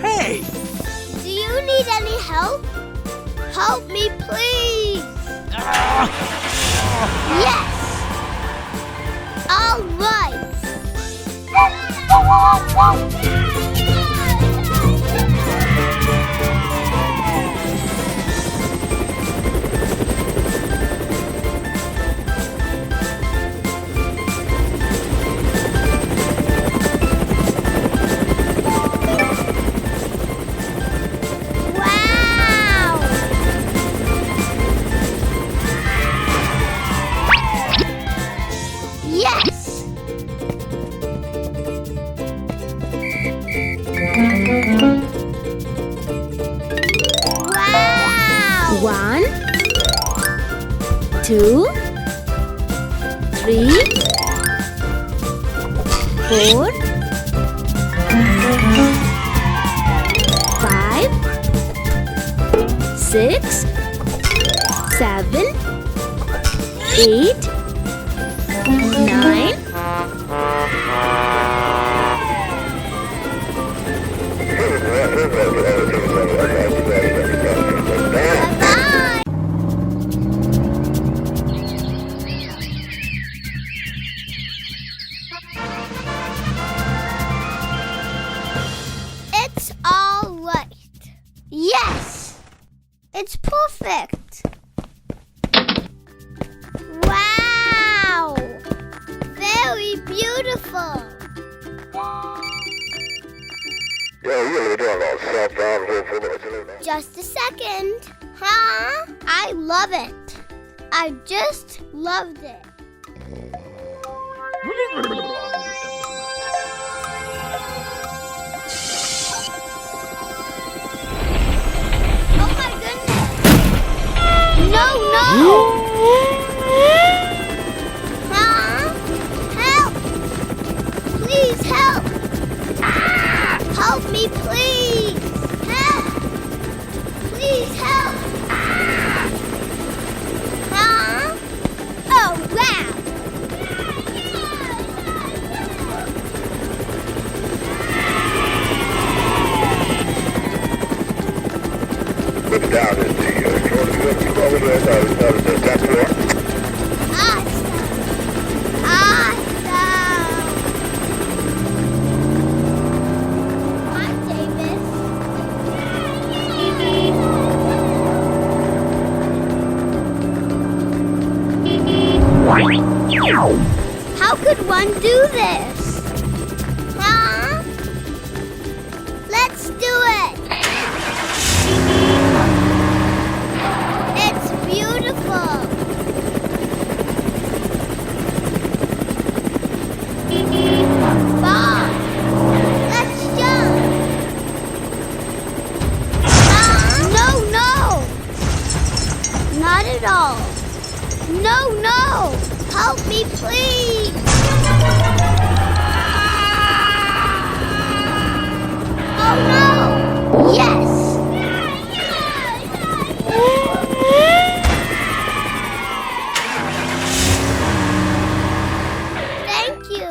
Hey! Do you need any help? Help me, please! Yes! All right! Wow! Yes! Wow! 1, 2, 3, 4, 5, 6, 7, 8, 9. Bye-bye! It's all right. Yes! It's perfect. Wow! Very beautiful. Just a second. Huh? I love it. I just loved it. Oh my goodness. No, no. Huh? Help. Please help. Help me, please. Help. Please help. Huh? Oh, wow. How could one do this? Huh? Let's do it. It's beautiful. Bob, let's jump. No, no. Not at all. No, no. Help me, please. Oh, no. Yes. Thank you.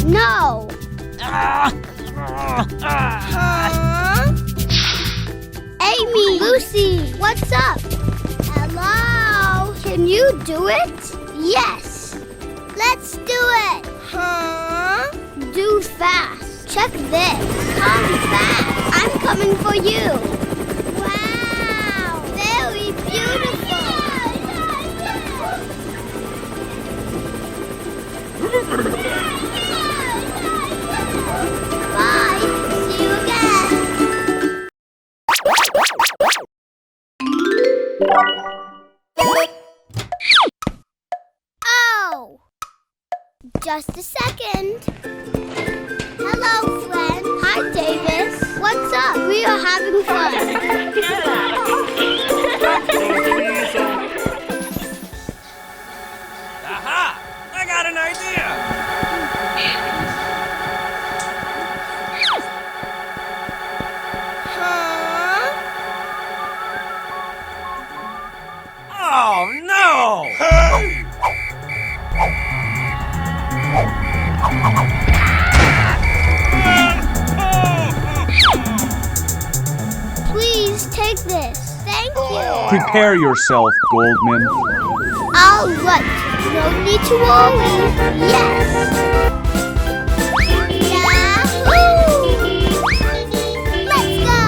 No. Huh? Amy, Lucy, what's up? Hello. Can you do it? Yes. Let's do it. Huh? Do fast. Check this. Come fast. I'm coming for you. Wow. Just a second. Hello, friend. Hi, Davis. What's up? We are having fun. Aha! I got an idea! Oh, no! Hey! Please take this. Thank you. Prepare yourself, Goldman. All right. No need to worry. Yes. Yahoo! Let's go.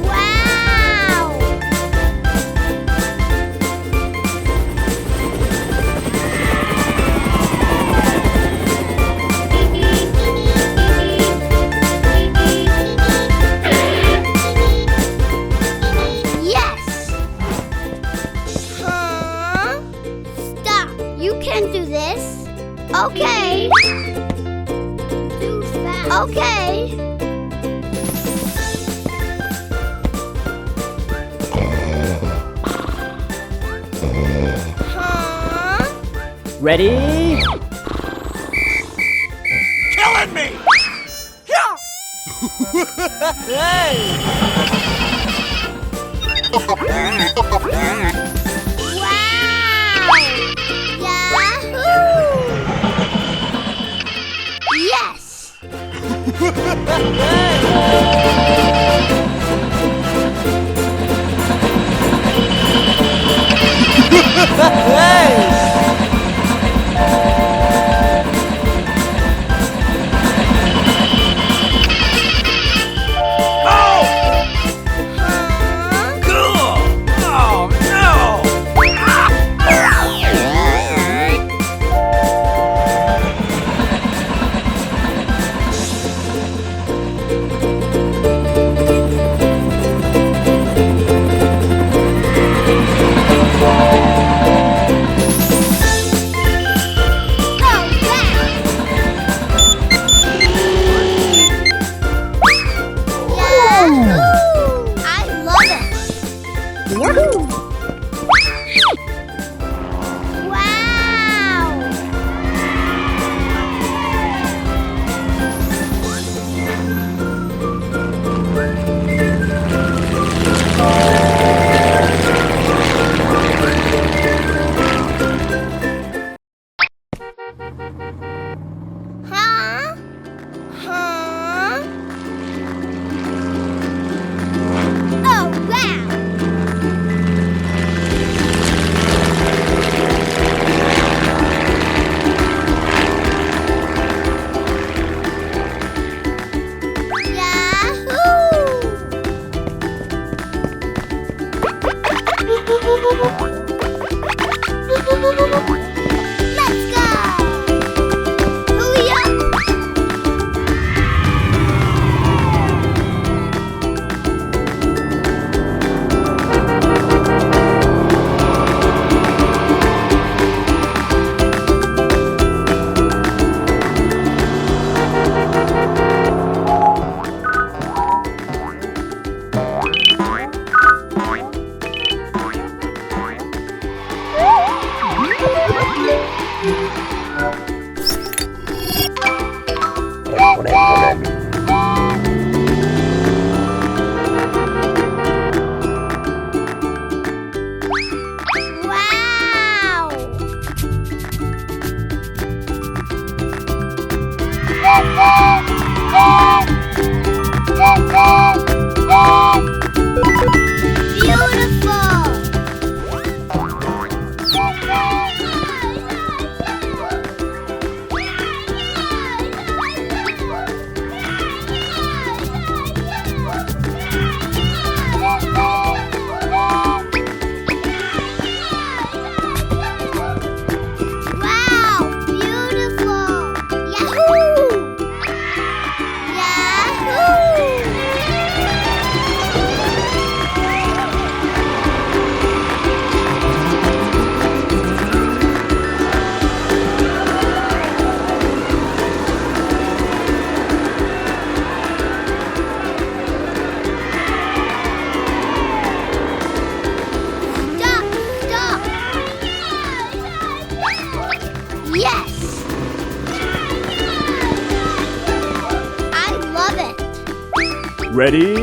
Wow! Yes! Huh? Stop! You can't do this. Okay. Too fast. Okay. Huh? Ready? Killing me! Yeah! Wow! Yahoo! Yes! Oh! Huh? Cool! Oh, no! Go back! Yahoo! I love it! Yahoo! Wow! Huh? Huh? Oh, wow! Yahoo! Let's go! Hurry up! Ready?